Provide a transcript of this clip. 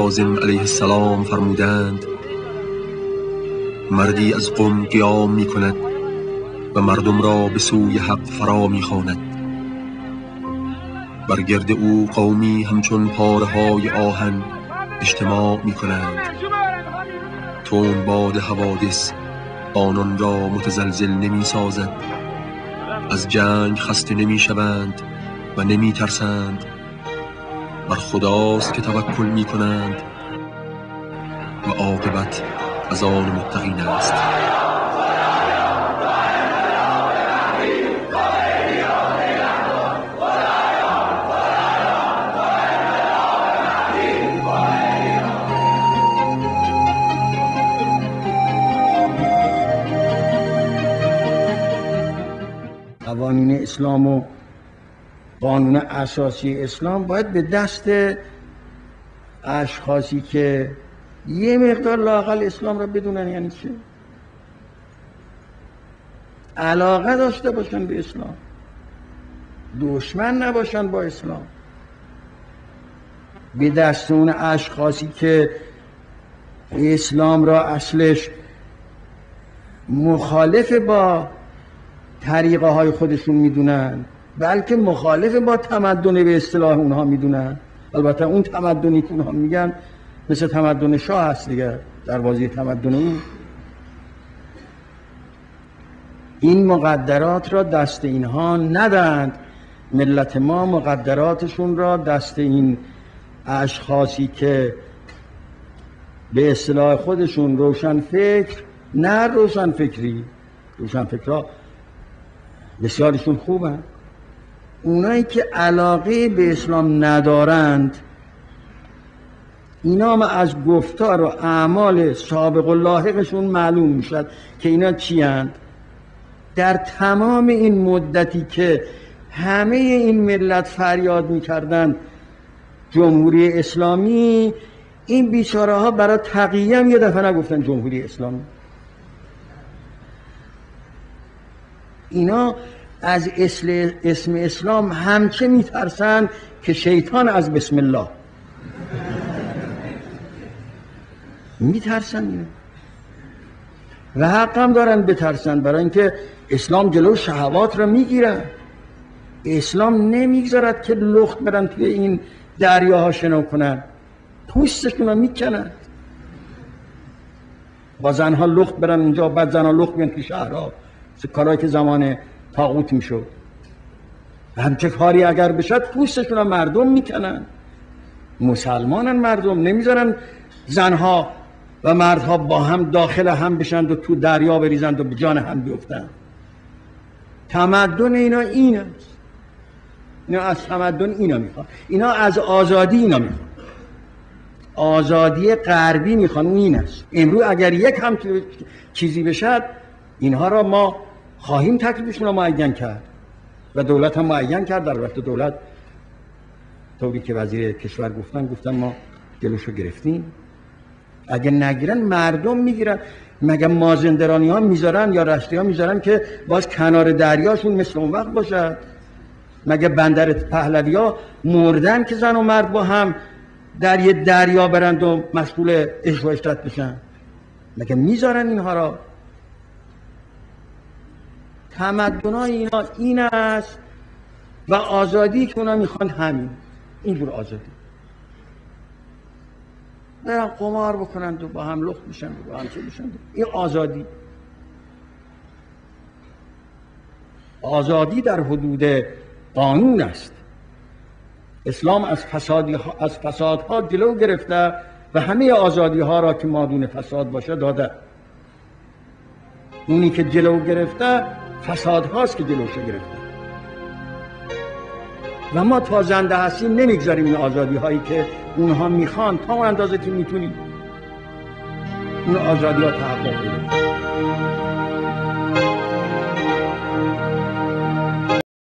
کاظم علیه السلام فرمودند: مردی از قم قیام می کند و مردم را به سوی حق فرا می خواند. بر گرد او قومی همچون پاره‌های آهن اجتماع می کنند. تند باد حوادث آنان را متزلزل نمی سازد. از جنگ خسته نمی شوند و نمی ترسند. بر خداست که توکل می کنند و عاقبت از آن متقین است. قوانین اسلام و قانون اساسی اسلام باید به دست اشخاصی که یه مقدار لااقل اسلام را بدونن، یعنی چه؟ علاقه داشته باشن به اسلام، دشمن نباشن با اسلام. به دست اون اشخاصی که اسلام را اصلش مخالف با طریقه های خودشون میدونن، بلکه مخالف با تمدن به اصطلاح اونها میدونن. البته اون تمدنی که اونها میگن مثل تمدن شاه هست دیگه، در بازی تمدن اون. این مقدرات را دست اینها ندند. ملت ما مقدراتشون را دست این اشخاصی که به اصطلاح خودشون روشن فکر، نه روشن فکری، روشن فکرها بسیارشون خوبن، اونایی که علاقه به اسلام ندارند، اینا هم از گفتار و اعمال سابق و لاحقشون معلوم میشد که اینا چی هستند. در تمام این مدتی که همه این ملت فریاد میکردند جمهوری اسلامی، این بیچاره ها برای تقیه هم یه دفعه نگفتن جمهوری اسلامی. اینا از اسم اسلام همچه میترسن که شیطان از بسم الله میترسن اینا. و حق هم دارن بترسن، برای اینکه اسلام جلو شهوات را میگیرن. اسلام نمیگذارد که لخت برن توی این دریاها شنا کنن، پوستشون را میکنن. با زنها لخت برن اونجا، بعد زنها لخت بیان توی شهرها، کارهایی که زمان طاغوت میشد. همچه کاری اگر بشد پوستشون را مردم میکنن. مسلمانن مردم، نمیذارن زنها و مردها با هم داخل هم بشند و تو دریا بریزند و به جان هم بیفتند. تمدن اینا این است. اینا از تمدن اینا میخوان، اینا از آزادی اینا میخوان، آزادی غربی میخوان. این است. امروز اگر یک هم چیزی بشد، اینها را ما خواهیم تکلیفشون را معین کرد و دولت هم معین کرد. در وقت دولت طوری که وزیر کشور گفتن ما جلوشو گرفتیم. اگه نگیرن مردم میگیرن. مگه مازندرانی ها میذارن یا رشتی ها میذارن که باز کنار دریاشون مثل اون وقت باشد؟ مگه بندر پهلوی ها مردن که زن و مرد با هم در یه دریا برند و مشغول عشق و عشرت بشن؟ مگه میذارن اینها را؟ تمدنای اینا این است و آزادی که اونا میخوان همین، اینجور آزادی. برن قمار بکنند و با هم لخت میشند و با هم چه بشند. این آزادی. آزادی در حدود قانون است. اسلام از فسادها جلو گرفته و همه آزادی ها را که مادون فساد باشه داده. اونی که جلو گرفته فساد هاست که جلوش گرفته. و ما تا زنده هستیم نمیگذاریم این آزادی هایی که اونها میخوان تا اون اندازه که میتونیم اون آزادی ها تحقق بده.